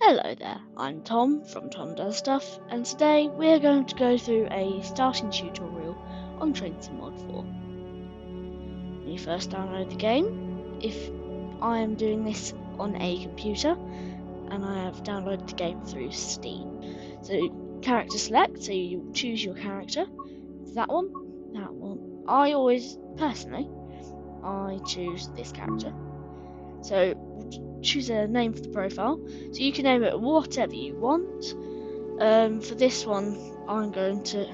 Hello there, I'm Tom from Tom Does Stuff, and today we're going to go through a starting tutorial on Train Sim Mod 4. When you first download the game, if I am doing this on a computer, and I have downloaded the game through Steam. So character select, so you choose your character, that one. I choose this character. So choose a name for the profile, so you can name it whatever you want. For this one, I'm going to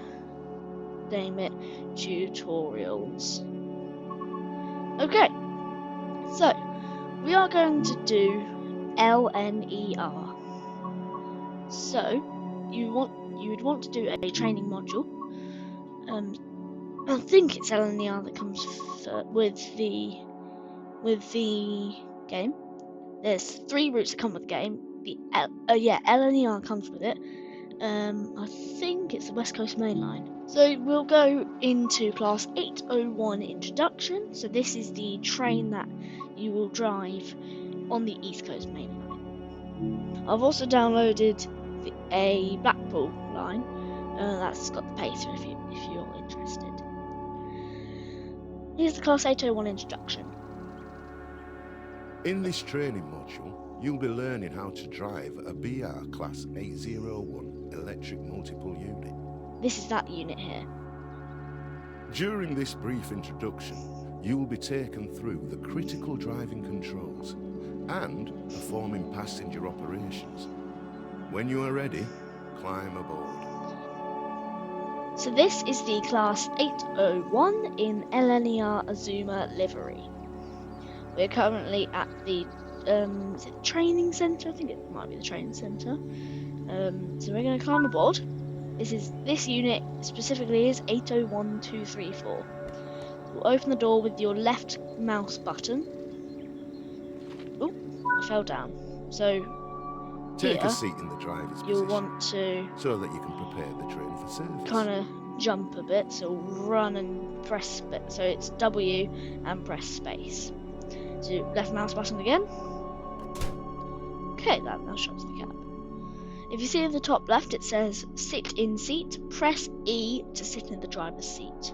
name it Tutorials. Okay, so we are going to do LNER. So you would want to do a training module. I think it's LNER that comes with the game. There's 3 routes that come with the game. LNER comes with it. I think it's the West Coast Main Line. So we'll go into class 801 Introduction. So this is the train that you will drive on the East Coast Main Line. I've also downloaded a Blackpool line. That's got the pacer if you're interested. Here's the class 801 Introduction. In this training module, you'll be learning how to drive a BR Class 801 electric multiple unit. This is that unit here. During this brief introduction, you will be taken through the critical driving controls and performing passenger operations. When you are ready, climb aboard. So this is the Class 801 in LNER Azuma livery. We're currently at the is it training centre? I think it might be the training centre. So we're going to climb aboard. This unit specifically is 801234. So we'll open the door with your left mouse button. Oh, I fell down. So take a seat in the driver's you'll position want to so that you can prepare the train for service. kind of jump a bit. So run and press. So it's W and press space. So left mouse button again. Okay, that now shuts the cab. If you see at the top left it says sit in seat, press E to sit in the driver's seat.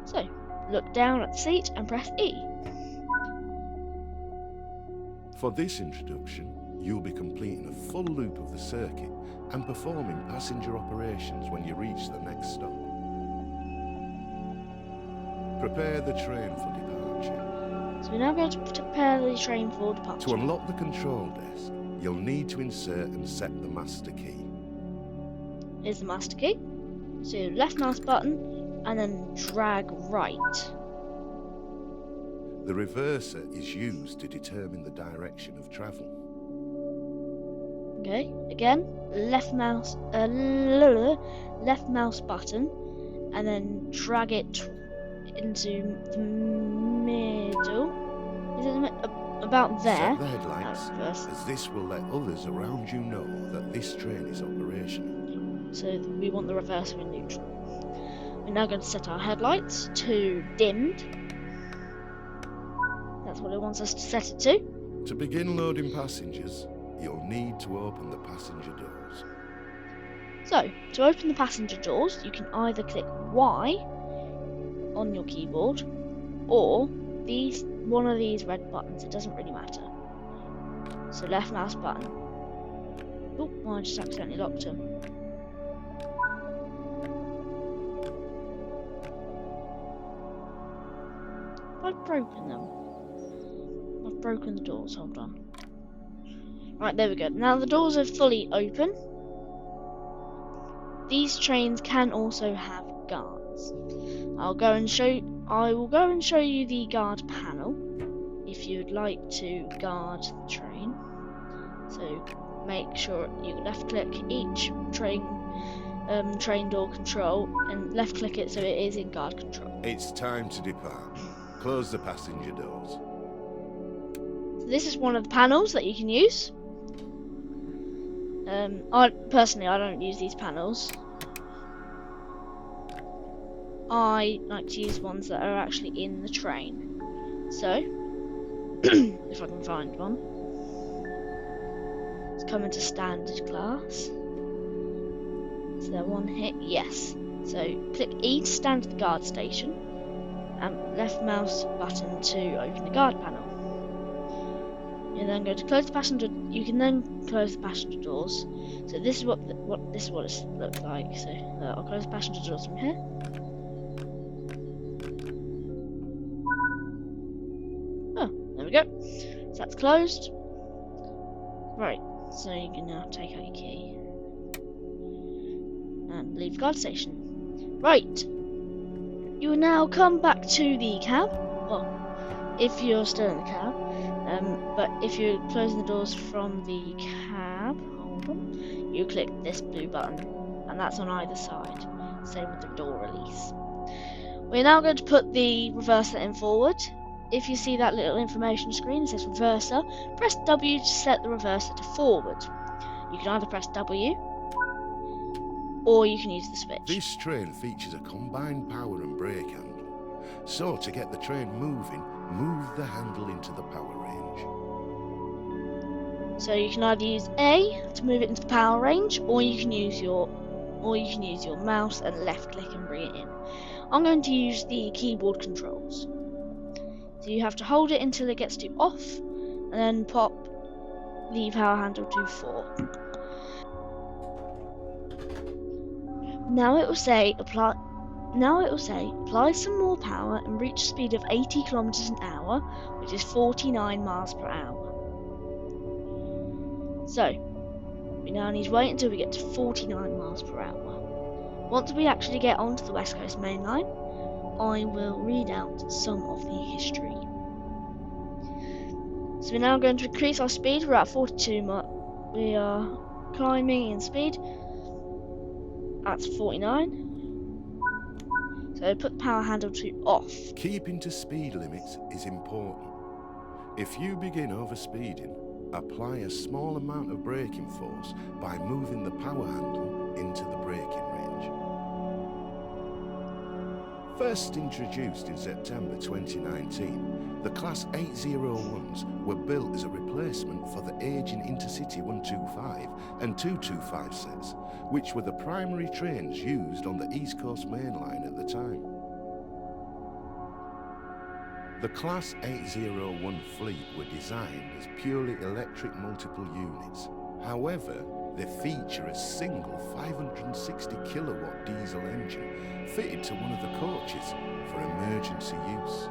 So look down at the seat and press E. For this introduction, you'll be completing a full loop of the circuit and performing passenger operations when you reach the next stop. Prepare the train for departure. So we're now going to prepare the train for departure. To unlock the control desk, you'll need to insert and set the master key. Here's the master key. So left mouse button and then drag right. The reverser is used to determine the direction of travel. Okay, again, left mouse button and then drag it into the middle. Is it about there? Set the headlights, as this will let others around you know that this train is operational. So we want the reverser in neutral. We're now going to set our headlights to dimmed. That's what it wants us to set it to. To begin loading passengers, you'll need to open the passenger doors. So, to open the passenger doors, you can either click Y on your keyboard, or one of these red buttons. It doesn't really matter. So left mouse button. Oh, I just accidentally locked him. I've broken them. I've broken the doors. Hold on. Right, there we go. Now the doors are fully open. These trains can also have guards. I will go and show you the guard panel if you'd like to guard the train. So make sure you left click each train door control and left click it so it is in guard control. It's time to depart. Close the passenger doors. So this is one of the panels that you can use. I don't use these panels. I like to use ones that are actually in the train. So, if I can find one. come into standard class. Is there one here? Yes. So click E to stand at the guard station, and left mouse button to open the guard panel. You're then going to close the passenger. You can then close the passenger doors. So this is what it looks like. So I'll close the passenger doors from here. Oh, there we go. So that's closed. Right. So you can now take out your key and leave the guard station. Right. You will now come back to the cab. Well, if you're still in the cab. But if you're closing the doors from the cab, hold on, you click this blue button, and that's on either side. Same with the door release. We're now going to put the reverser in forward. If you see that little information screen, it says reverser, press W to set the reverser to forward. You can either press W, or you can use the switch. This train features a combined power and brake handle. So to get the train moving, move the handle into the power range. So you can either use A to move it into the power range, or you can use your mouse and left click and bring it in. I'm going to use the keyboard controls. So you have to hold it until it gets to off, and then pop the power handle to 4. Now it will say apply some more power and reach a speed of 80 kilometers an hour, which is 49 miles per hour. So, we now need to wait until we get to 49 miles per hour. Once we actually get onto the West Coast Main Line, I will read out some of the history. So we're now going to increase our speed. We're at 42 miles. We are climbing in speed. That's 49. So put the power handle to off. Keeping to speed limits is important. If you begin overspeeding, apply a small amount of braking force by moving the power handle into the braking range. First introduced in September 2019, the Class 801s were built as a replacement for the aging Intercity 125 and 225 sets, which were the primary trains used on the East Coast Main Line at the time. The Class 801 fleet were designed as purely electric multiple units. However, they feature a single 560 kilowatt diesel engine fitted to one of the coaches for emergency use.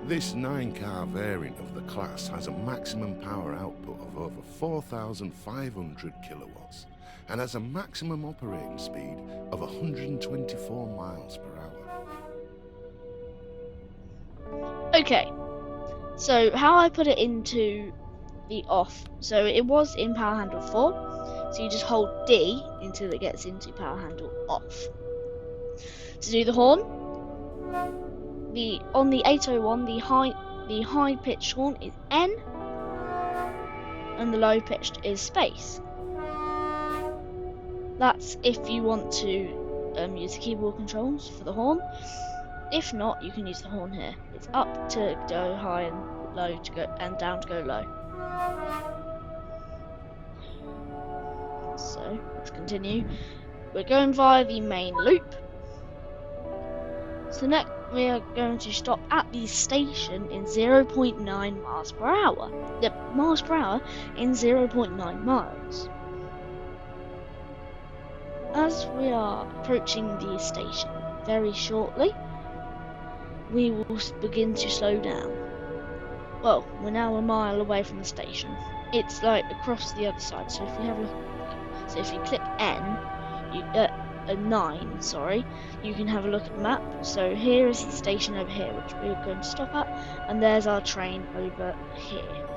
This 9-car variant of the class has a maximum power output of over 4,500 kilowatts and has a maximum operating speed of 124 miles per hour. Okay, so how I put it into the off, so it was in power handle 4, so you just hold D until it gets into power handle off. To do the horn, on the 801, the high pitched horn is N, and the low pitched is space. That's if you want to use the keyboard controls for the horn. If not, you can use the horn here. It's up to go high and low to go, and down to go low. So let's continue. We're going via the main loop. So next we are going to stop at the station in 0.9 miles per hour. The miles per hour in 0.9 miles. As we are approaching the station very shortly, we will begin to slow down. Well, we're now a mile away from the station. It's like across the other side. So if we have a look, so if you click N, 9, sorry, you can have a look at the map. So here is the station over here, which we're going to stop at, and there's our train over here.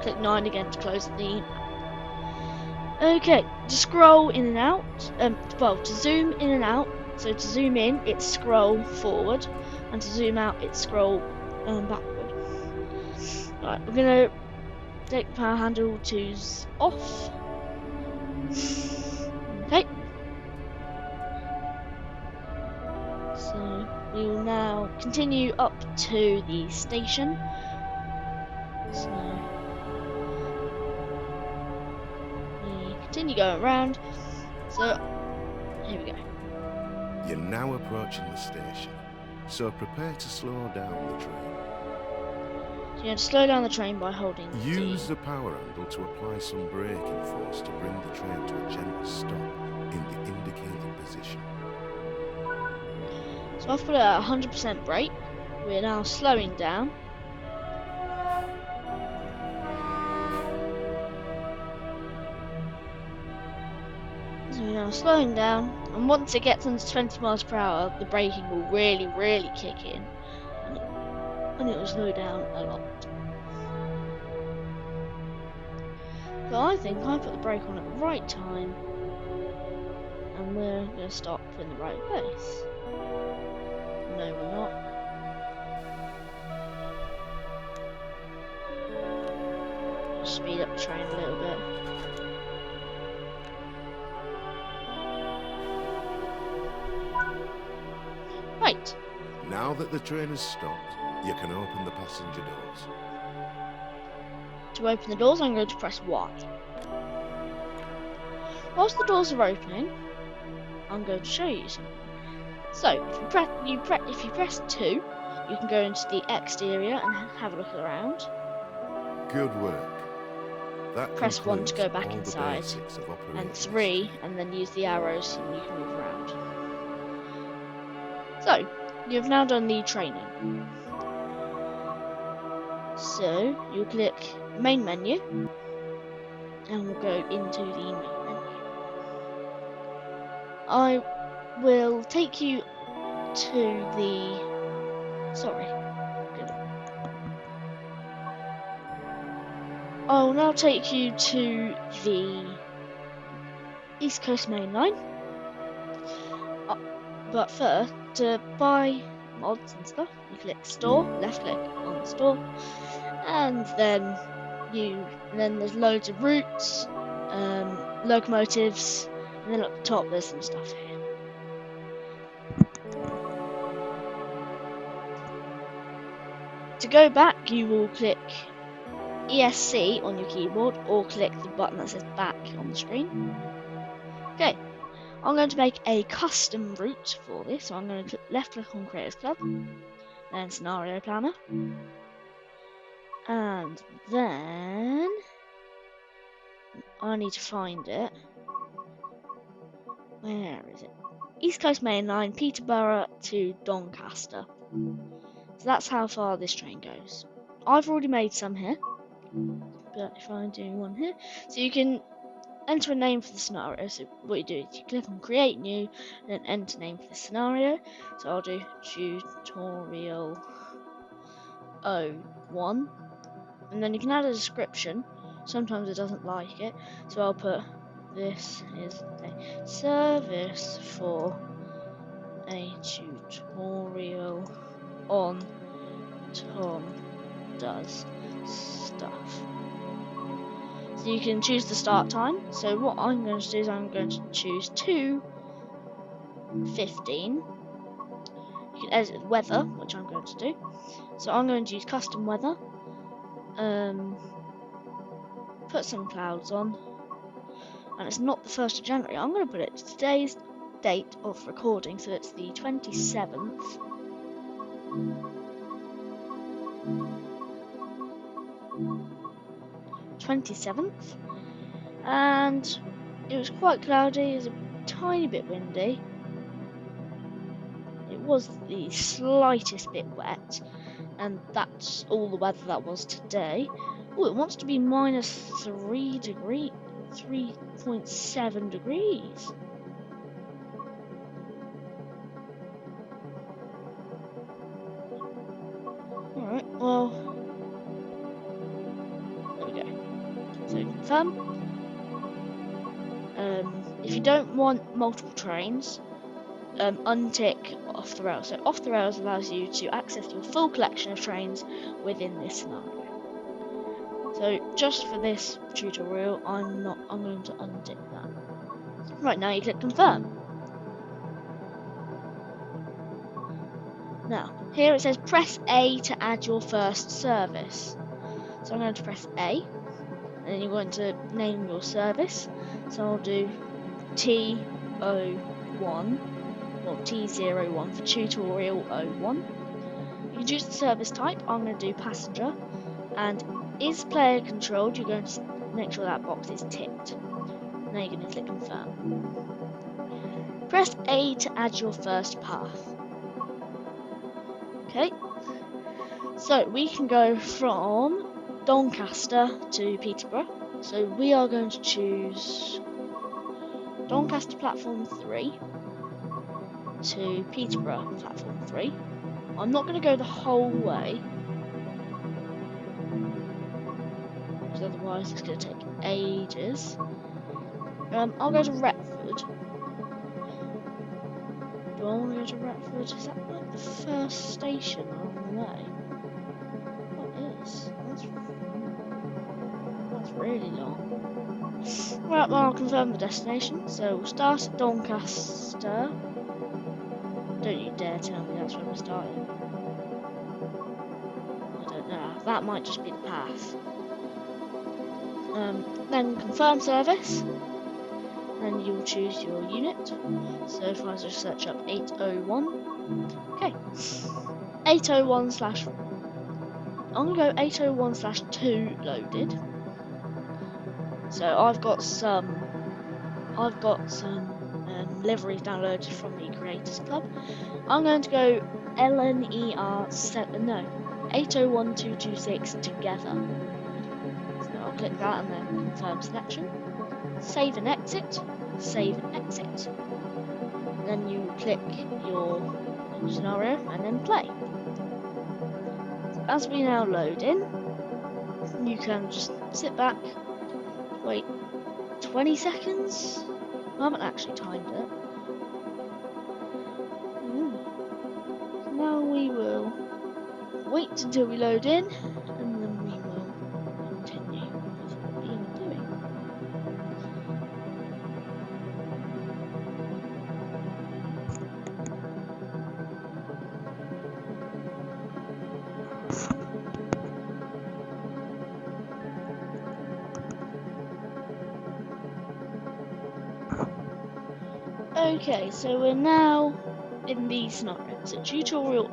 Click 9 again to close the map. Okay, to scroll in and out, to zoom in and out. So to zoom in, it's scroll forward, and to zoom out, it's scroll backward. Right, we're gonna take the power handle to off. Okay. So we will now continue up to the station. So continue going around. So, here we go. You're now approaching the station, so prepare to slow down the train. So you have to slow down the train by holding Use D. the power handle to apply some braking force to bring the train to a gentle stop in the indicated position. So I've put it at 100% brake. We're now slowing down. So we're now slowing down, and once it gets under 20 miles per hour, the braking will really kick in, and it will slow down a lot. So I think I put the brake on at the right time, and we're going to stop in the right place. No, we're not. Just speed up the train a little bit. Right. Now that the train has stopped, you can open the passenger doors. To open the doors, I'm going to press Y. Whilst the doors are opening, I'm going to show you something. So, if you press 2, you can go into the exterior and have a look around. Good work. That Press 1 to go back all inside, the basics of operating and this 3, train. and then use the arrows and you can move around. So, you've now done the training. So, you click main menu, and we'll go into the main menu. I will take you to the... Sorry. I will now take you to the East Coast Main Line. But first, to buy mods and stuff, you click Store, left click on the store, and then there's loads of routes, locomotives, and then at the top there's some stuff here. To go back, you will click ESC on your keyboard, or click the button that says back on the screen. Okay, I'm going to make a custom route for this, so I'm going to left click on Creators Club, then Scenario Planner, and then I need to find it. Where is it? East Coast Main Line, Peterborough to Doncaster. So that's how far this train goes. I've already made some here, but if I do one here, so you can enter a name for the scenario. So what you do is you click on Create New, and then enter name for the scenario. So I'll do Tutorial 01, and then you can add a description. Sometimes it doesn't like it, so I'll put this is a service for a tutorial on Tom Does Stuff. So you can choose the start time. So what I'm going to do is I'm going to choose 2:15. You can edit the weather, which I'm going to do. So I'm going to use custom weather. Put some clouds on. And it's not the 1st of January. I'm going to put it to today's date of recording. So it's the 27th. And it was quite cloudy, it was a tiny bit windy. It was the slightest bit wet, and that's all the weather that was today. Oh, it wants to be -3 degrees, 3.7 degrees. Alright, well, there we go. So confirm. If you don't want multiple trains, untick off the rails. So off the rails allows you to access your full collection of trains within this scenario. So just for this tutorial, I'm going to untick that. Right, now you click confirm. Now, here it says press A to add your first service. So I'm going to press A. And then you're going to name your service. So I'll do T01, or T01 for tutorial 01. You can choose the service type. I'm going to do passenger. And is player controlled? You're going to make sure that box is ticked. Now you're going to click confirm. Press A to add your first path. Okay, so we can go from Doncaster to Peterborough. So we are going to choose Doncaster platform 3 to Peterborough platform 3. I'm not going to go the whole way, because otherwise it's going to take ages. I'll go to Retford. Do I want to go to Retford? Is that like the first station along the way? Oh, it is. That's really long. Right, well, I'll confirm the destination. So we'll start at Doncaster. Don't you dare tell me that's where we're starting. I don't know. That might just be the path. Then confirm service. Then you'll choose your unit. So if I just search up 801. Okay. 801 slash... I'm going to go 801 slash 2 loaded. So I've got some liveries downloaded from the Creators Club. I'm going to go LNER 801226 together. So I'll click that and then confirm selection. Save and exit. Save and exit. Then you click your scenario and then play. So as we now load in, you can just sit back, wait 20 seconds. I haven't actually timed it. Now we will wait until we load in, and then we will continue with what we are doing. Okay, so we're now in the scenario. So tutorial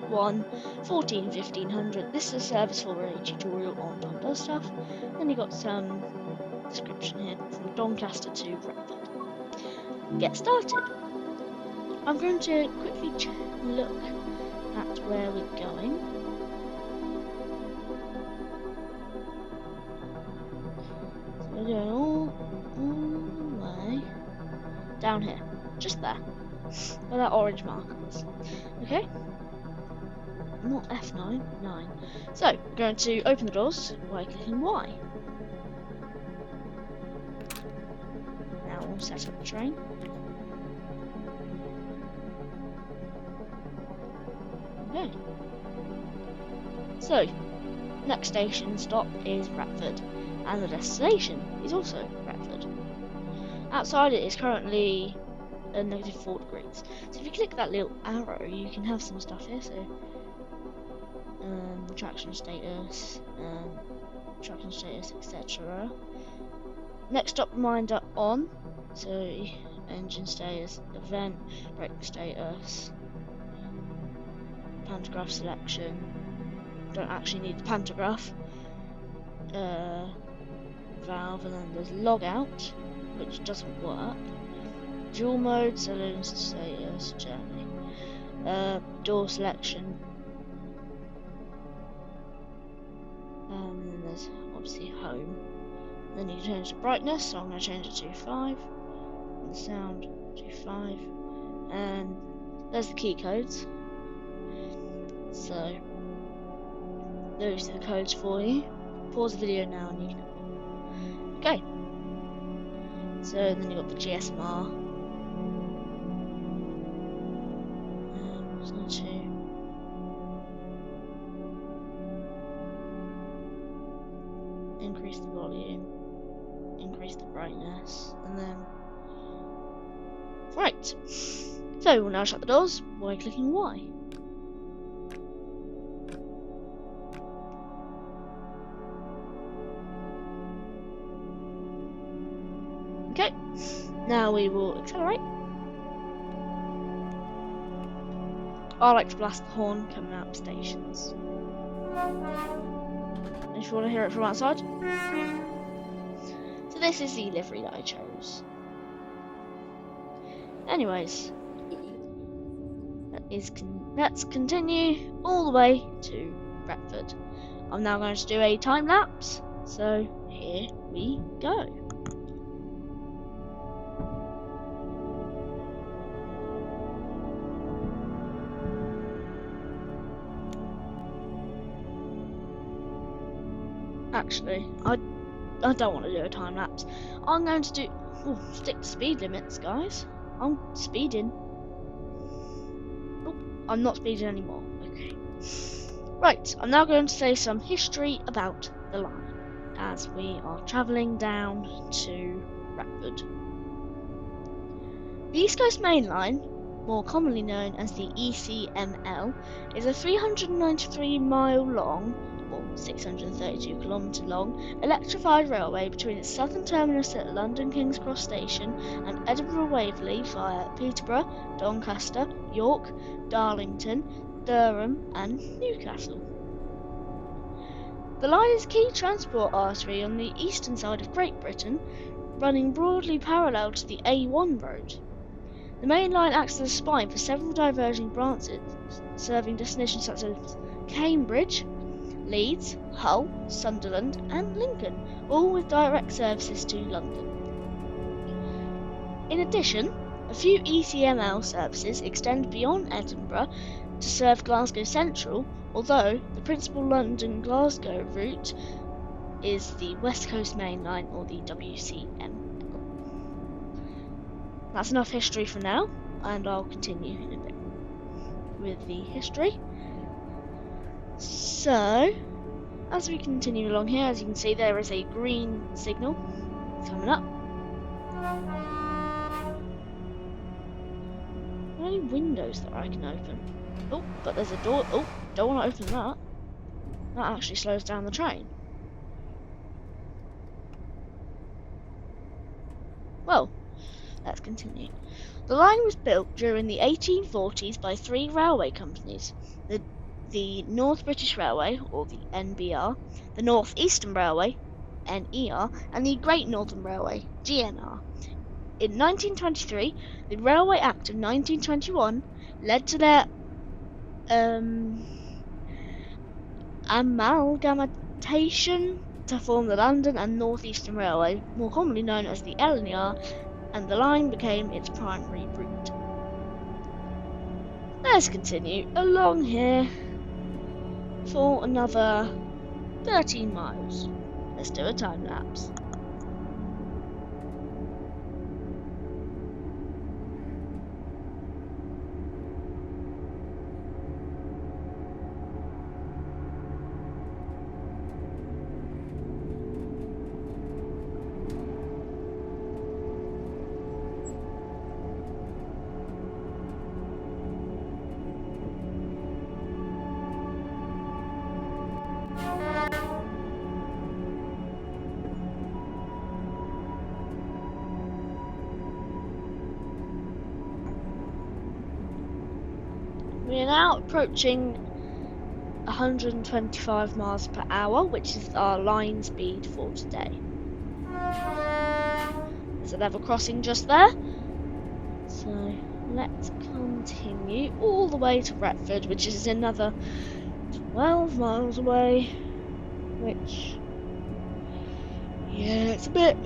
01, 14, 1500. This is a service for a tutorial on Tom Does Stuff. Then you got some description here from Doncaster to Retford. Get started. I'm going to quickly look at where we're going. So we're going all the way down here, just there, where that orange marker is. Okay, not F9, 9. So we're going to open the doors by clicking Y. Now we'll set up the train. Okay. So, next station stop is Retford, and the destination is also Retford. Outside it is currently -4 degrees. So if you click that little arrow, you can have some stuff here. So, traction status, etc. Next stop reminder on. So engine status, event, brake status, pantograph selection. Don't actually need the pantograph. Valve, and then there's logout, which doesn't work. Dual mode, saloon status, journey. Door selection. And then there's obviously home. Then you can change the brightness, so I'm going to change it to 5. And the sound to 5. And there's the key codes. So those are the codes for you. Pause the video now and you can. Okay. So then you've got the GSMR. Just need to increase the volume, increase the brightness, and then right. So we'll now shut the doors by clicking Y. Okay, now we will accelerate. I like to blast the horn coming out of stations. And if you want to hear it from outside. So this is the livery that I chose. Anyways, let's continue all the way to Retford. I'm now going to do a time lapse, so here we go. Actually, I don't want to do a time lapse. I'm going to do stick to speed limits, guys. I'm speeding. Oh, I'm not speeding anymore. Okay. Right, I'm now going to say some history about the line as we are travelling down to Retford. The East Coast Main Line, more commonly known as the ECML, is a 393-mile long, or 632-kilometre long, electrified railway between its southern terminus at London King's Cross Station and Edinburgh Waverley via Peterborough, Doncaster, York, Darlington, Durham and Newcastle. The line is a key transport artery on the eastern side of Great Britain, running broadly parallel to the A1 road. The main line acts as a spine for several diverging branches, serving destinations such as Cambridge, Leeds, Hull, Sunderland and Lincoln, all with direct services to London. In addition, a few ECML services extend beyond Edinburgh to serve Glasgow Central, although the principal London-Glasgow route is the West Coast Main Line, or the WCM. That's enough history for now, and I'll continue in a bit with the history. So, as we continue along here, as you can see, there is a green signal coming up. Are there any windows that I can open? Oh, but there's a door. Oh, don't want to open that. That actually slows down the train. Well, let's continue. The line was built during the 1840s by three railway companies, the North British Railway, or the NBR, the North Eastern Railway, NER, and the Great Northern Railway, GNR. In 1923, the Railway Act of 1921 led to their amalgamation to form the London and North Eastern Railway, more commonly known as the LNER, and the line became its primary route. Let's continue along here for another 13 miles. Let's do a time lapse. We are now approaching 125 miles per hour, which is our line speed for today. There's a level crossing just there. So let's continue all the way to Retford, which is another 12 miles away. Which, yeah, it's a bit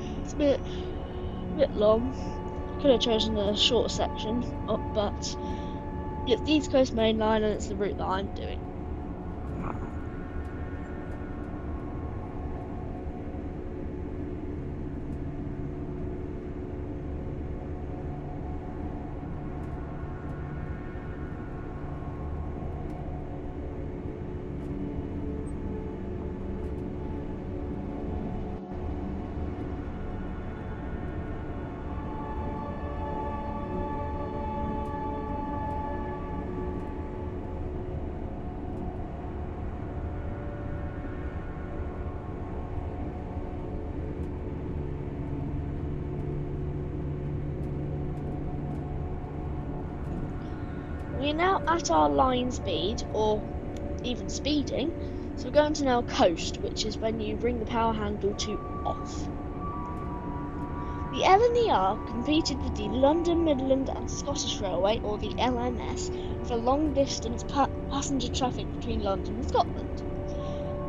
long. Could have chosen a shorter section, but it's the East Coast Main Line and it's the route that I'm doing. we're now at our line speed, or even speeding, so we're going to now coast, which is when you bring the power handle to off. The LNER competed with the London, Midland and Scottish Railway, or the LNS, for long-distance passenger traffic between London and Scotland.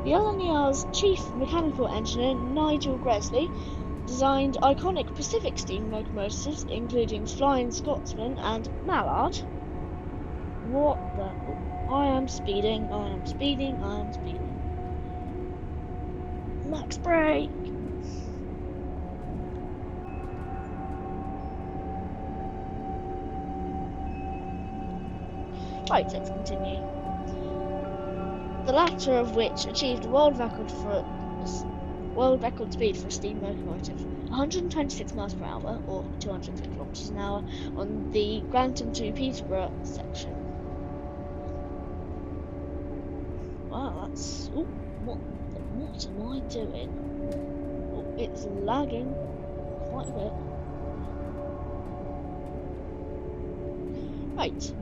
The LNER's chief mechanical engineer, Nigel Gresley, designed iconic Pacific steam locomotives, including Flying Scotsman and Mallard. What the... I am speeding, I am speeding, I am speeding. Max brake! Right, let's continue. The latter of which achieved a world record speed for a steam locomotive, 126 miles per hour, or 206 kilometers an hour, on the Grantham to Peterborough section. Wow, that's... Oh, what am I doing? Oh, it's lagging quite a bit. Right.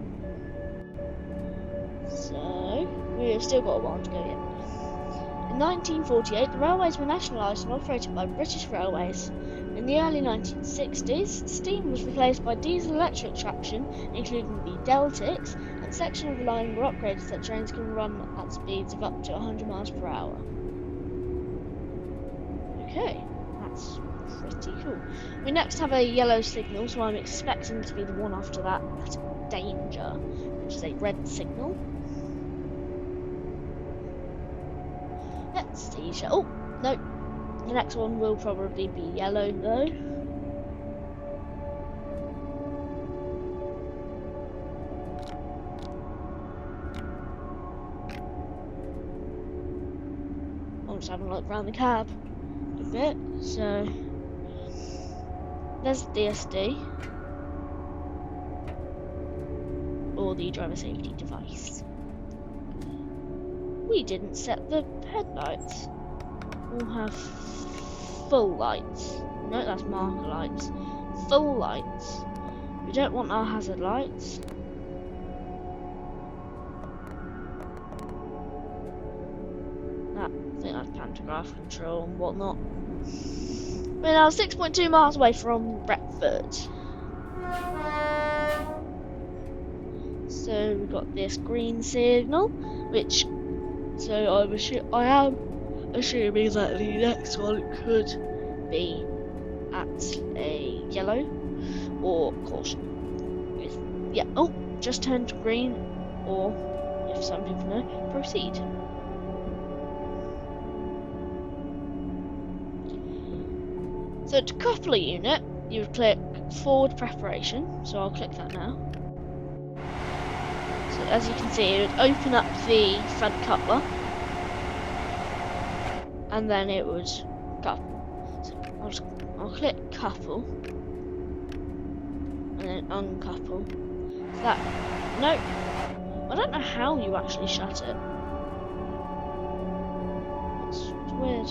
So, we've still got a while to go yet. In 1948, the railways were nationalised and operated by British Railways. In the early 1960s, steam was replaced by diesel-electric traction, including the Deltics, and sections of the line were upgraded so that trains can run at speeds of up to 100 miles per hour. Okay, that's pretty cool. We next have a yellow signal, so I'm expecting to be the one after that. That's danger, which is a red signal. Let's see. Oh, no. The next one will probably be yellow, though. I'm just having a look around the cab a bit. So, there's the DSD, or the driver safety device. We didn't set the headlights. We'll have full lights. No, that's marker lights. Full lights. We don't want our hazard lights. I think that's pantograph control and whatnot. We're now 6.2 miles away from Retford. So we've got this green signal, which... So I am assuming that the next one could be at a yellow or caution. Yeah, oh, just turned green, or if some people know, proceed. So to couple a unit, you would click forward preparation, so I'll click that now. So as you can see, it would open up the front coupler, and then it would couple. So I'll click couple, and then uncouple. So that, no, I don't know how you actually shut it. It's weird.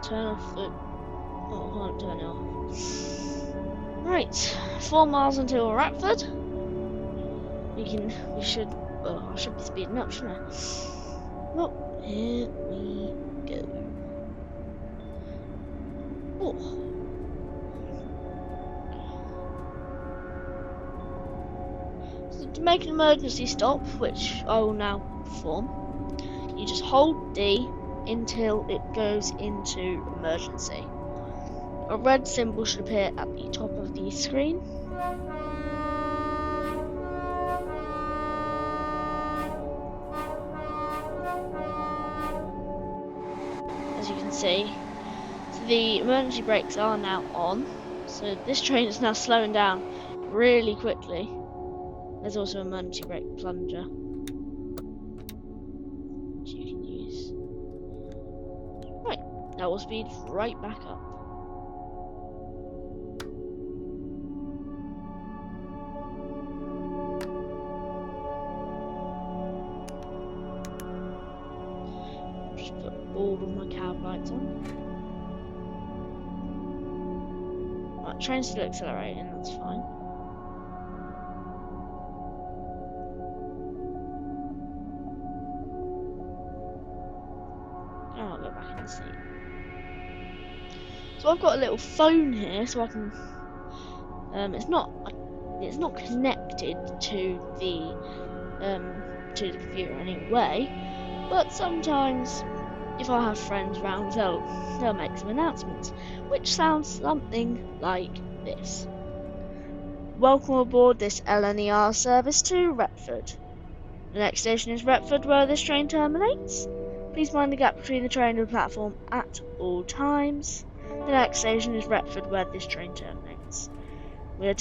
Turn off the... Oh, I can't turn it off. Right, 4 miles until Retford. I should be speeding up, shouldn't I? Well, here we go. Oh. So to make an emergency stop, which I will now perform, you just hold D until it goes into emergency. A red symbol should appear at the top of the screen. As you can see, so the emergency brakes are now on, so this train is now slowing down really quickly. There's also an emergency brake plunger which you can use. That will speed right back up. Just put all of my cab lights on. Right, train's still accelerating, that's fine. Oh, I'll go back in the seat. So I've got a little phone here, so I can. It's not connected to the computer anyway. But sometimes, if I have friends around, they'll make some announcements, which sounds something like this. Welcome aboard this LNER service to Retford. The next station is Retford, where this train terminates. Please mind the gap between the train and the platform at all times. The next station is Retford, where this train terminates. We're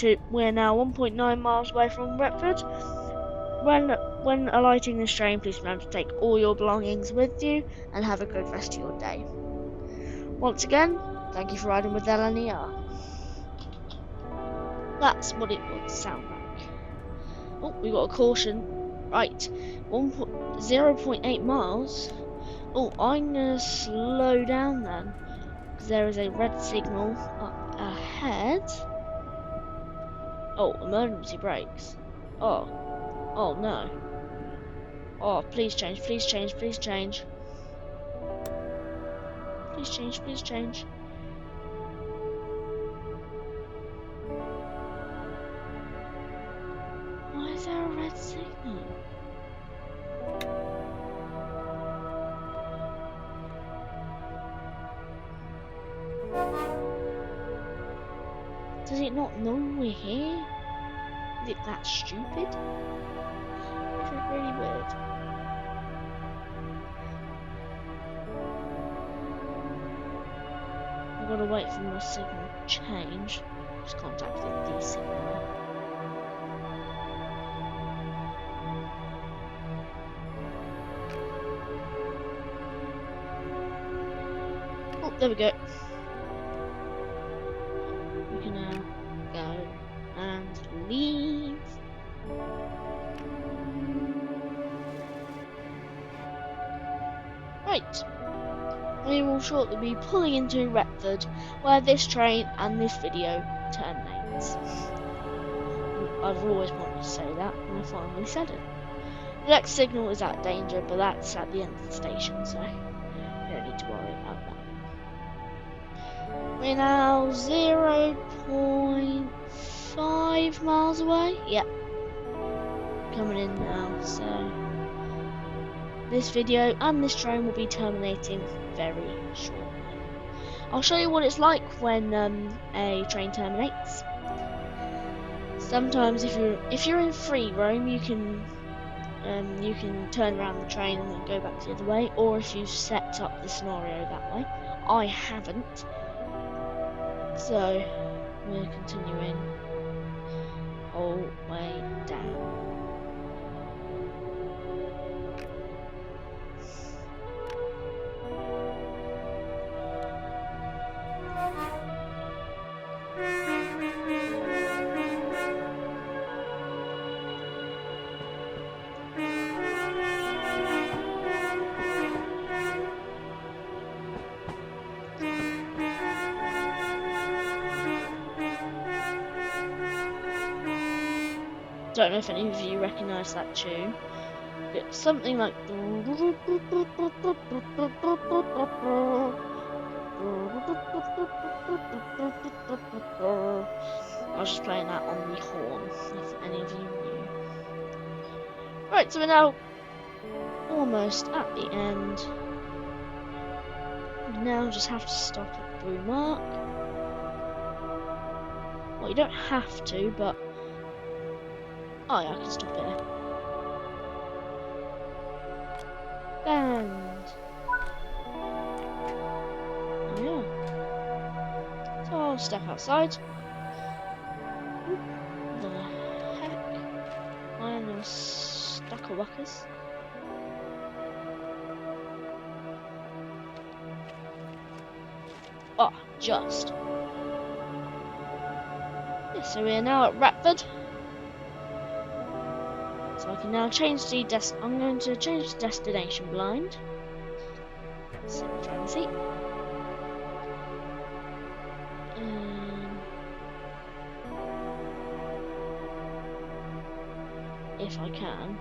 now 1.9 miles away from Retford. When alighting this train, please remember to take all your belongings with you and have a good rest of your day. Once again, thank you for riding with LNER. That's what it would sound like. Oh, we got a caution. Right, 0.8 miles. Oh, I'm gonna slow down then, because there is a red signal up ahead. Oh, emergency brakes. Oh no. Oh, please change, please change, please change. Please change, please change. Why is there a red signal? Does it not know we're here? Is it that stupid? Is it really weird? I've got to wait for my signal to change. Just contacted the signaler. Oh, there we go. We can now go and leave. Right. We will shortly be pulling into Retford, where this train and this video terminates. I've always wanted to say that, and I finally said it. The next signal is at danger, but that's at the end of the station, so you don't need to worry about that. We're now 0.5 miles away. Yep. Coming in now, so this video and this train will be terminating very shortly. I'll show you what it's like when a train terminates. Sometimes if you're in free roam, you can turn around the train and then go back the other way, or if you've set up the scenario that way. I haven't, so we're continuing all the way down. Don't know if any of you recognise that tune. It's something like. I was just playing that on the horn, if any of you knew. Right, so we're now almost at the end. We now just have to stop at Brumark. Well, you don't have to, but oh yeah, I can stop here. And oh yeah. So I'll step outside. The heck? I am a stuck of wuckers. Oh, just. Yeah, so we are now at Ratford. So I can now change the I'm going to change the destination blind. Sit in the driver's seat. If I can.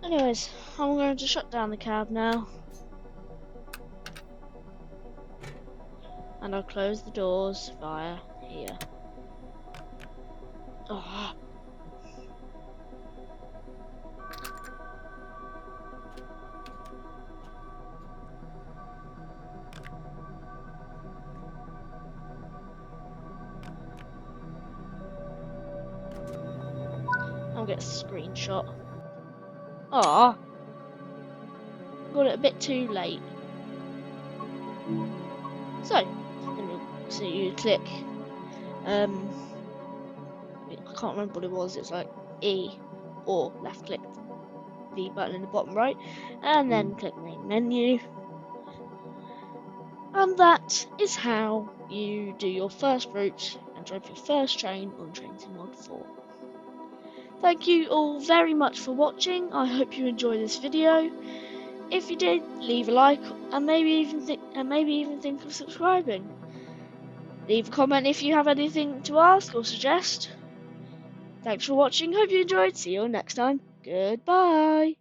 Anyways, I'm going to shut down the cab now. And I'll close the doors via here. Oh. I'll get a screenshot. Ah, got it a bit too late. So you click. I can't remember what it was. It's like E or left click the button in the bottom right, and then click main menu. And that is how you do your first route and drive your first train on Train Sim Mod 4. Thank you all very much for watching. I hope you enjoyed this video. If you did, leave a like and maybe even think of subscribing. Leave a comment if you have anything to ask or suggest. Thanks for watching. Hope you enjoyed. See you all next time. Goodbye.